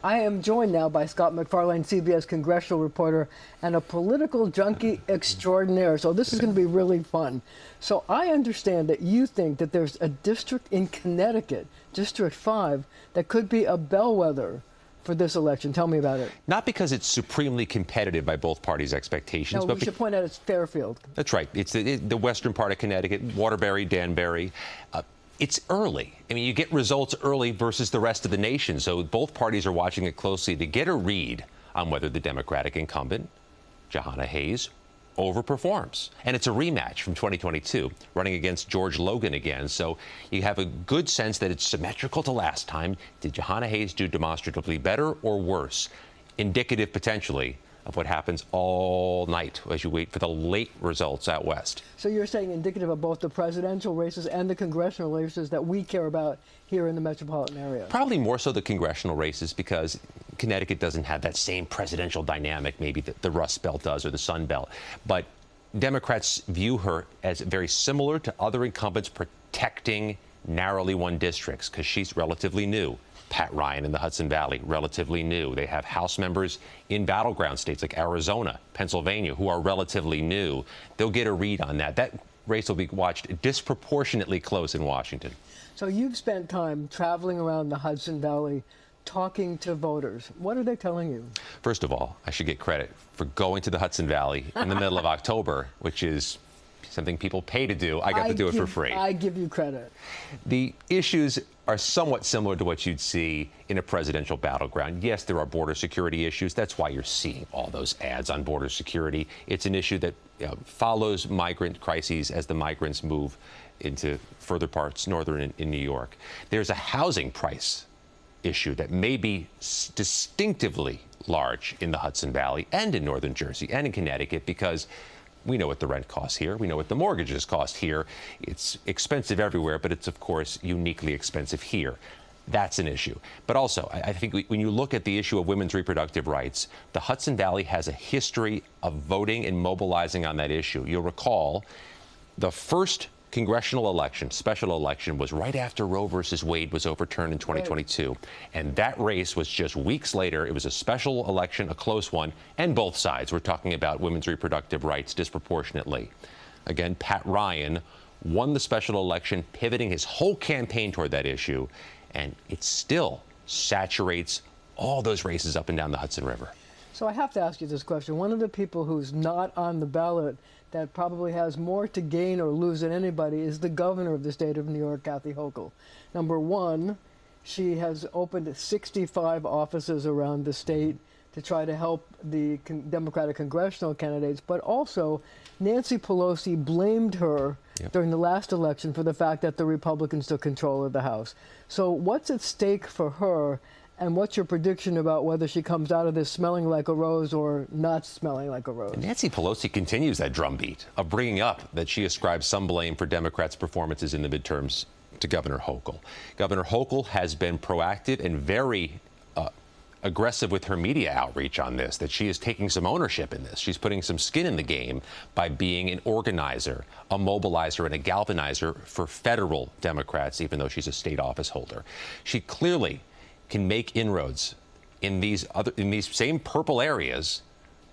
I am joined now by Scott MacFarlane, CBS congressional reporter and a political junkie extraordinaire. So this is going to be really fun. So I understand that you think that there's a district in Connecticut, District 5, that could be a bellwether for this election. Tell me about it. Not because it's supremely competitive by both parties' expectations. No, but we should point out it's Fairfield. That's right. It's the western part of Connecticut, Waterbury, Danbury. It's early. I mean, you get results early versus the rest of the nation. So both parties are watching it closely to get a read on whether the Democratic incumbent, Jahana Hayes, overperforms. And it's a rematch from 2022, running against George Logan again. So you have a good sense that it's symmetrical to last time. Did Jahana Hayes do demonstratively better or worse? Indicative, potentially, of what happens all night as you wait for the late results out west. So you're saying indicative of both the presidential races and the congressional races that we care about here in the metropolitan area? Probably more so the congressional races, because Connecticut doesn't have that same presidential dynamic maybe that the Rust Belt does or the Sun Belt. But Democrats view her as very similar to other incumbents protecting narrowly won districts because she's relatively new. Pat Ryan in the Hudson Valley, relatively new. They have House members in battleground states like Arizona, Pennsylvania, who are relatively new. They'll get a read on that. That race will be watched disproportionately close in Washington. So you've spent time traveling around the Hudson Valley talking to voters. What are they telling you? First of all, I should get credit for going to the Hudson Valley in the middle of October, which is something people pay to do. I got to do it for free. I give you credit. The issues are somewhat similar to what you'd see in a presidential battleground. Yes, there are border security issues. That's why you're seeing all those ads on border security. It's an issue that follows migrant crises as the migrants move into further parts northern in New York. There's a housing price issue that may be distinctively large in the Hudson Valley and in northern Jersey and in Connecticut, because we know what the rent costs here. We know what the mortgages cost here. It's expensive everywhere, but it's, of course, uniquely expensive here. That's an issue. But also, I think when you look at the issue of women's reproductive rights, the Hudson Valley has a history of voting and mobilizing on that issue. You'll recall the first congressional election, special election, was right after Roe versus Wade was overturned in 2022. Right. And that race was just weeks later. It was a special election, a close one, and both sides were talking about women's reproductive rights disproportionately. Again, Pat Ryan won the special election, pivoting his whole campaign toward that issue, and it still saturates all those races up and down the Hudson River. So I have to ask you this question. One of the people who's not on the ballot that probably has more to gain or lose than anybody is the governor of the state of New York, Kathy Hochul. Number one, she has opened 65 offices around the state to try to help the Democratic congressional candidates, but also Nancy Pelosi blamed her during the last election for the fact that the Republicans took control of the House. So what's at stake for her? And what's your prediction about whether she comes out of this smelling like a rose or not smelling like a rose? Nancy Pelosi continues that drumbeat of bringing up that she ascribes some blame for Democrats' performances in the midterms to Governor Hochul. Governor Hochul has been proactive and very aggressive with her media outreach on this, that she is taking some ownership in this. She's putting some skin in the game by being an organizer, a mobilizer, and a galvanizer for federal Democrats, even though she's a state office holder. She clearly can make inroads in these same purple areas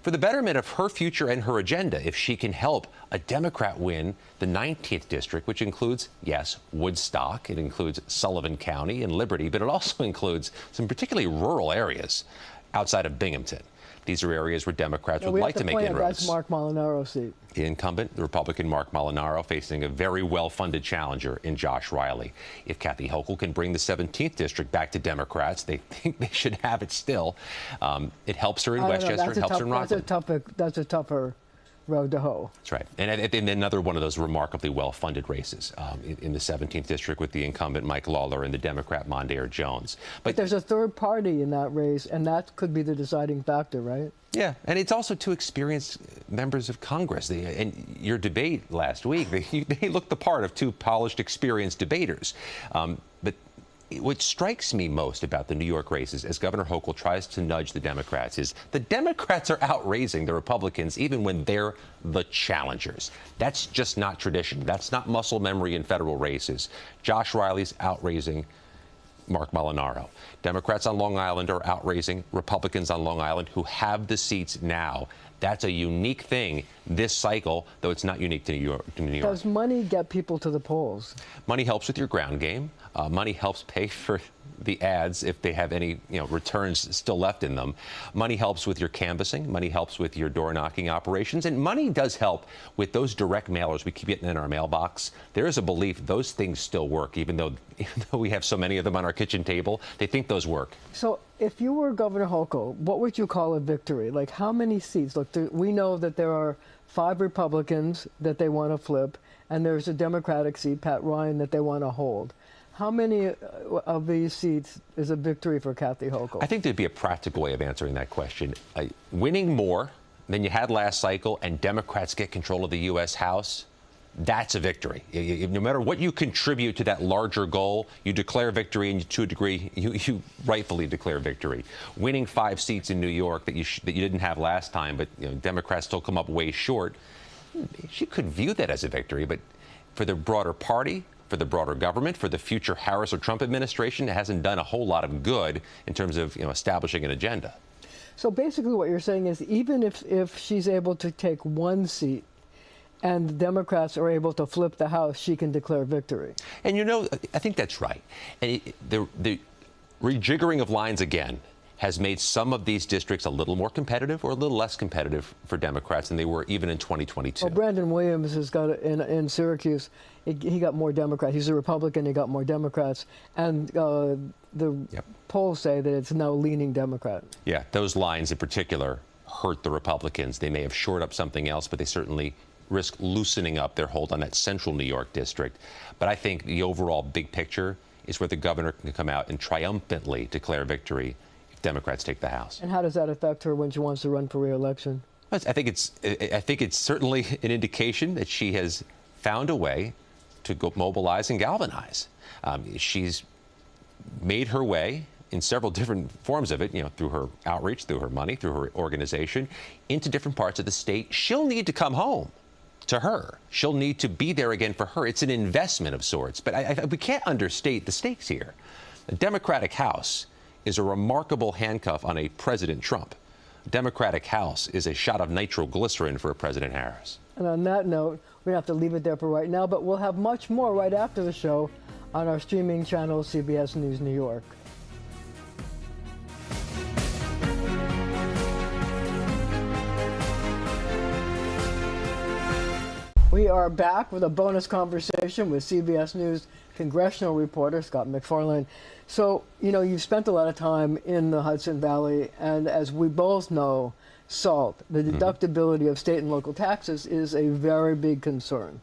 for the betterment of her future and her agenda if she can help a Democrat win the 19th district, which includes, yes, Woodstock, it includes Sullivan County and Liberty, but it also includes some particularly rural areas outside of Binghamton. These are areas where Democrats would like to make inroads. That's Mark Molinaro's seat. The incumbent, the Republican Mark Molinaro, facing a very well-funded challenger in Josh Riley. If Kathy Hochul can bring the 17th district back to Democrats, they think they should have it still. It helps her in Westchester. It helps her in Rockland. That's a tougher road to hoe. That's right. And another one of those remarkably well-funded races in the 17th district with the incumbent Mike Lawler and the Democrat Mondaire Jones. But there's a third party in that race, and that could be the deciding factor, right? Yeah, and it's also two experienced members of Congress. And your debate last week, they looked the part of two polished, experienced debaters. But what strikes me most about the New York races as Governor Hochul tries to nudge the Democrats is the Democrats are outraising the Republicans even when they're the challengers. That's just not tradition. That's not muscle memory in federal races. Josh Riley's outraising Mark Molinaro. Democrats on Long Island are outraising Republicans on Long Island who have the seats now. That's a unique thing this cycle, though it's not unique to New York. Does money get people to the polls? Money helps with your ground game. Money helps pay for the ads if they have any returns still left in them. Money helps with your canvassing. Money helps with your door knocking operations. And money does help with those direct mailers we keep getting in our mailbox. There is a belief those things still work, even though we have so many of them on our kitchen table. They think those work. So if you were Governor Hochul, what would you call a victory? Like, how many seats? Look, we know that there are 5 Republicans that they want to flip, and there's a Democratic seat, Pat Ryan, that they want to hold. How many of these seats is a victory for Kathy Hochul? I think there'd be a practical way of answering that question. Winning more than you had last cycle and Democrats get control of the U.S. House, that's a victory. No matter what you contribute to that larger goal, you declare victory, and to a degree, you rightfully declare victory. Winning 5 seats in New York that you didn't have last time, but Democrats still come up way short, she could view that as a victory. But for the broader party, for the broader government, for the future Harris or Trump administration, it hasn't done a whole lot of good in terms of establishing an agenda. So basically what you're saying is even if she's able to take 1 seat and the Democrats are able to flip the House, she can declare victory. And I think that's right. And the rejiggering of lines again has made some of these districts a little more competitive or a little less competitive for Democrats than they were even in 2022. Well, Brandon Williams has got in Syracuse. He got more Democrats. He's a Republican. He got more Democrats, and the polls say that it's now leaning Democrat. Yeah, those lines in particular hurt the Republicans. They may have shored up something else, but they certainly risk loosening up their hold on that central New York district. But I think the overall big picture is where the governor can come out and triumphantly declare victory if Democrats take the House. And how does that affect her when she wants to run for re-election? I think it's certainly an indication that she has found a way to go mobilize and galvanize. She's made her way in several different forms of it, through her outreach, through her money, through her organization, into different parts of the state. She'll need to come home to her. She'll need to be there again for her. It's an investment of sorts. But we can't understate the stakes here. The Democratic House is a remarkable handcuff on a President Trump. The Democratic House is a shot of nitroglycerin for a President Harris. And on that note, we have to leave it there for right now, but we'll have much more right after the show on our streaming channel, CBS News New York. We are back with a bonus conversation with CBS News congressional reporter Scott MacFarlane. So, you've spent a lot of time in the Hudson Valley, and as we both know, SALT, the deductibility of state and local taxes, is a very big concern.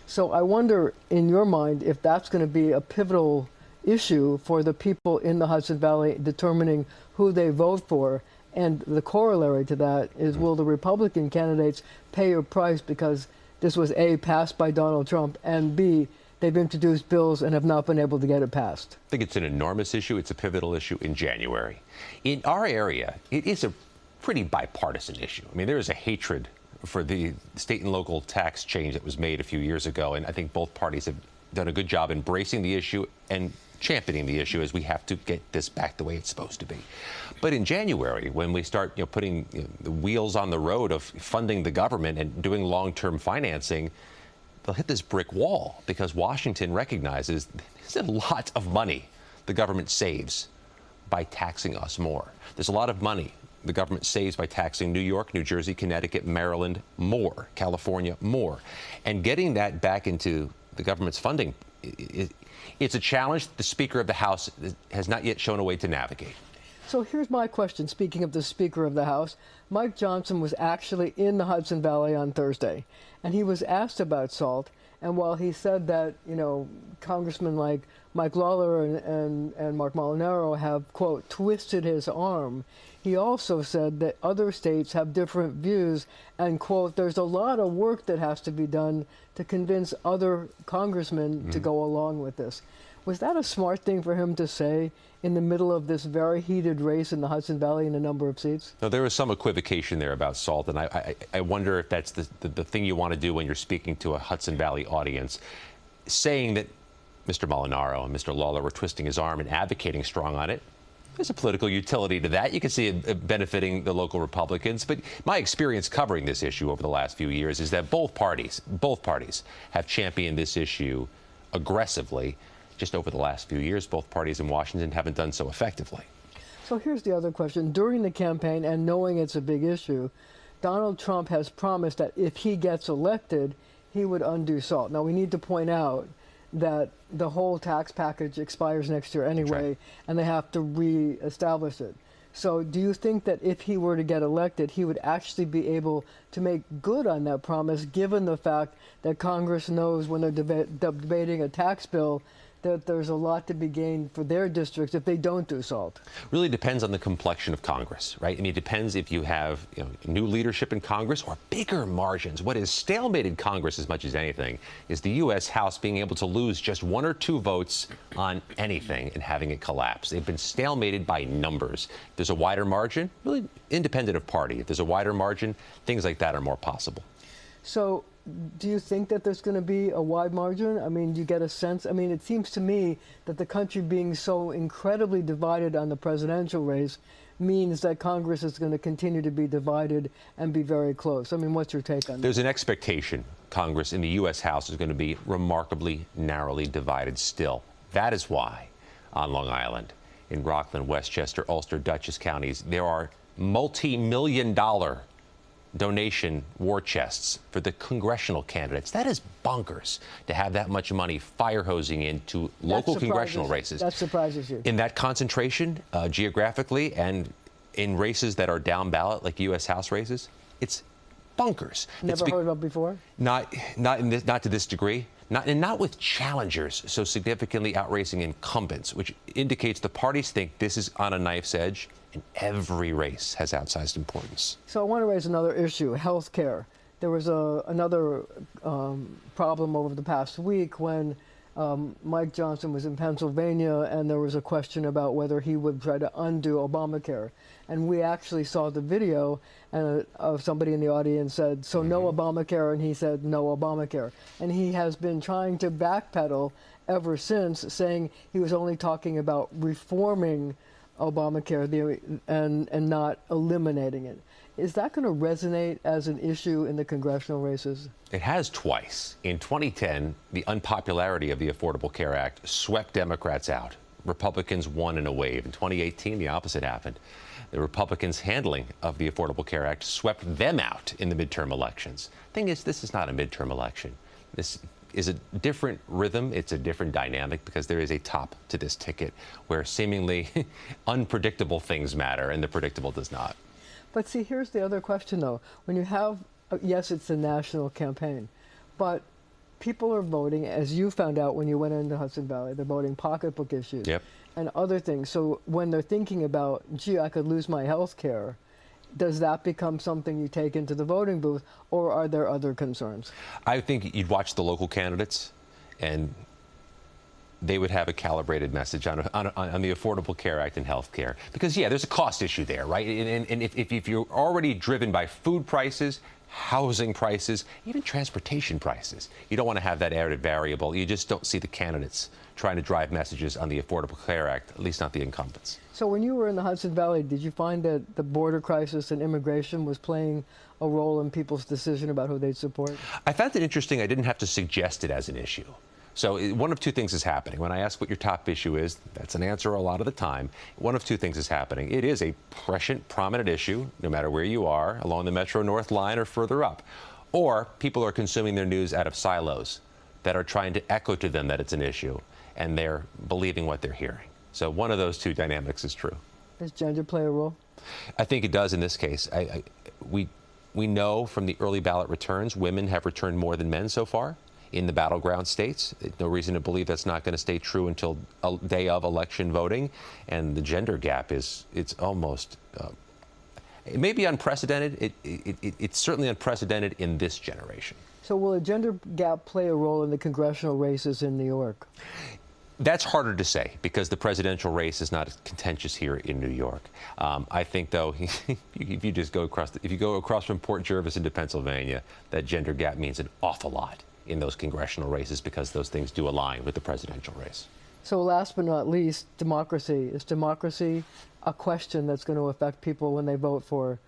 So I wonder, in your mind, if that's going to be a pivotal issue for the people in the Hudson Valley determining who they vote for. And the corollary to that is, will the Republican candidates pay a price because this was A, passed by Donald Trump, and B, they've introduced bills and have not been able to get it passed? I think it's an enormous issue. It's a pivotal issue in January. In our area, it is a pretty bipartisan issue. I mean, there is a hatred for the state and local tax change that was made a few years ago, and I think both parties have done a good job embracing the issue and championing the issue as we have to get this back the way it's supposed to be. But in January, when we start putting the wheels on the road of funding the government and doing long-term financing, they'll hit this brick wall because Washington recognizes there's a lot of money the government saves by taxing us more. There's a lot of money the government saves by taxing New York, New Jersey, Connecticut, Maryland more, California more. And getting that back into the government's funding, it's a challenge the Speaker of the House has not yet shown a way to navigate. So here's my question. Speaking of the Speaker of the House, Mike Johnson was actually in the Hudson Valley on Thursday, and he was asked about SALT. And while he said that, congressmen like Mike Lawler and Mark Molinaro have, quote, twisted his arm, he also said that other states have different views and, quote, there's a lot of work that has to be done to convince other congressmen to go along with this. Was that a smart thing for him to say in the middle of this very heated race in the Hudson Valley in a number of seats? No, there was some equivocation there about SALT, and I wonder if that's the thing you want to do when you're speaking to a Hudson Valley audience, saying that Mr. Molinaro and Mr. Lawler were twisting his arm and advocating strong on it. There's a political utility to that. You can see it benefiting the local Republicans. But my experience covering this issue over the last few years is that both parties have championed this issue aggressively. Just over the last few years, both parties in Washington haven't done so effectively. So here's the other question. During the campaign, and knowing it's a big issue, Donald Trump has promised that if he gets elected, he would undo SALT. Now, we need to point out that the whole tax package expires next year anyway, right, and they have to re-establish it. So do you think that if he were to get elected, he would actually be able to make good on that promise, given the fact that Congress knows when they're debating a tax bill that there's a lot to be gained for their districts if they don't do SALT? Really depends on the complexion of Congress, right? I mean, it depends if you have new leadership in Congress or bigger margins. What has stalemated Congress as much as anything is the U.S. House being able to lose just 1 or 2 votes on anything and having it collapse. They've been stalemated by numbers. If there's a wider margin, really independent of party. If there's a wider margin, things like that are more possible. So do you think that there's going to be a wide margin? I mean, do you get a sense? I mean, it seems to me that the country being so incredibly divided on the presidential race means that Congress is going to continue to be divided and be very close. I mean, what's your take on that? There's an expectation Congress in the U.S. House is going to be remarkably narrowly divided still. That is why on Long Island, in Rockland, Westchester, Ulster, Dutchess counties, there are multi-million-dollar donation war chests for the congressional candidates. That is bonkers to have that much money fire hosing into local congressional races. That surprises you. In that concentration, geographically, and in races that are down ballot, like U.S. House races, it's bonkers. Never heard of it before? Not to this degree. Not with challengers so significantly outracing incumbents, which indicates the parties think this is on a knife's edge, and every race has outsized importance. So I want to raise another issue, health care. There was another problem over the past week when Mike Johnson was in Pennsylvania, and there was a question about whether he would try to undo Obamacare. And we actually saw the video, and somebody in the audience said, so no Obamacare, and he said no Obamacare. And he has been trying to backpedal ever since, saying he was only talking about reforming Obamacare and not eliminating it. Is that going to resonate as an issue in the congressional races? It has twice. In 2010, the unpopularity of the Affordable Care Act swept Democrats out. Republicans won in a wave. In 2018, the opposite happened. The Republicans' handling of the Affordable Care Act swept them out in the midterm elections. Thing is, this is not a midterm election. This is a different rhythm. It's a different dynamic because there is a top to this ticket where seemingly unpredictable things matter and the predictable does not. But see, here's the other question, though. When you have, yes, it's a national campaign, but people are voting, as you found out when you went into Hudson Valley, they're voting pocketbook issues and other things. So when they're thinking about, gee, I could lose my health care, does that become something you take into the voting booth, or are there other concerns? I think you'd watch the local candidates, and they would have a calibrated message on the Affordable Care Act and health care. Because, yeah, there's a cost issue there, right? And if you're already driven by food prices, housing prices, even transportation prices, you don't want to have that added variable. You just don't see the candidates trying to drive messages on the Affordable Care Act, at least not the incumbents. So when you were in the Hudson Valley, did you find that the border crisis and immigration was playing a role in people's decision about who they'd support? I found it interesting. I didn't have to suggest it as an issue. So one of two things is happening. When I ask what your top issue is, that's an answer a lot of the time. One of two things is happening. It is a prescient, prominent issue, no matter where you are, along the Metro North line or further up. Or people are consuming their news out of silos that are trying to echo to them that it's an issue, and they're believing what they're hearing. So one of those two dynamics is true. Does gender play a role? I think it does in this case. We know from the early ballot returns, women have returned more than men so far in the battleground states. No reason to believe that's not going to stay true until a day of election voting. And the gender gap it's almost, it may be unprecedented. It's certainly unprecedented in this generation. So will a gender gap play a role in the congressional races in New York? That's harder to say because the presidential race is not as contentious here in New York. I think, though, if you just go across, if you go across from Port Jervis into Pennsylvania, that gender gap means an awful lot in those congressional races because those things do align with the presidential race. So last but not least, democracy. Is democracy a question that's going to affect people when they vote for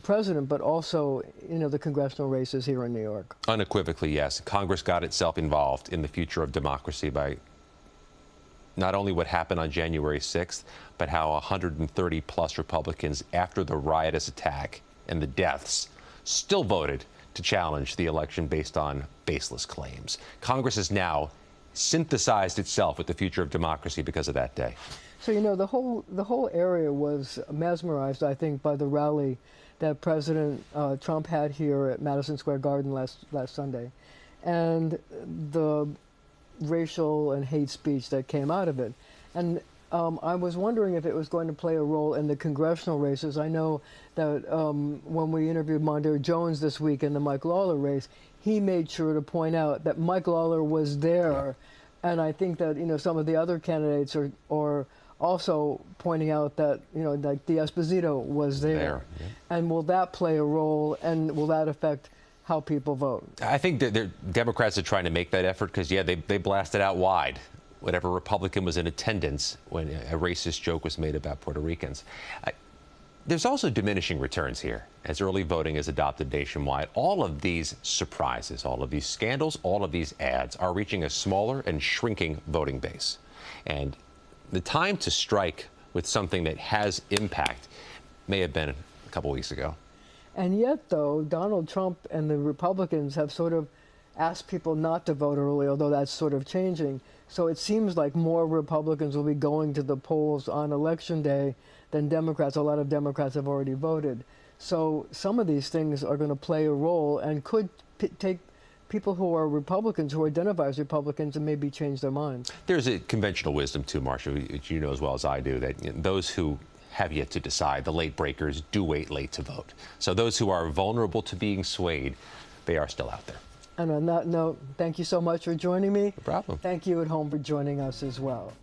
president, but also, the congressional races here in New York? Unequivocally, yes. Congress got itself involved in the future of democracy by not only what happened on January 6th, but how 130 plus Republicans, after the riotous attack and the deaths, still voted to challenge the election based on baseless claims. Congress has now synthesized itself with the future of democracy because of that day. So, the whole area was mesmerized, I think, by the rally that President Trump had here at Madison Square Garden last Sunday, and the racial and hate speech that came out of it. And I was wondering if it was going to play a role in the congressional races. I know that when we interviewed Mondaire Jones this week in the Mike Lawler race, he made sure to point out that Mike Lawler was there. And I think that, some of the other candidates are also pointing out that, like D'Esposito was there. Yeah. And will that play a role, and will that affect how people vote? I think that Democrats are trying to make that effort because, they blasted out wide whatever Republican was in attendance when a racist joke was made about Puerto Ricans. There's also diminishing returns here as early voting is adopted nationwide. All of these surprises, all of these scandals, all of these ads are reaching a smaller and shrinking voting base. And the time to strike with something that has impact may have been a couple weeks ago. And yet, though, Donald Trump and the Republicans have sort of asked people not to vote early, although that's sort of changing. So it seems like more Republicans will be going to the polls on Election Day than Democrats. A lot of Democrats have already voted. So some of these things are going to play a role and could take people who are Republicans, who identify as Republicans, and maybe change their minds. There's a conventional wisdom, too, Marcia, which you know as well as I do, that those who have yet to decide, the late breakers, do wait late to vote. So those who are vulnerable to being swayed, they are still out there. And on that note, thank you so much for joining me. No problem. Thank you at home for joining us as well.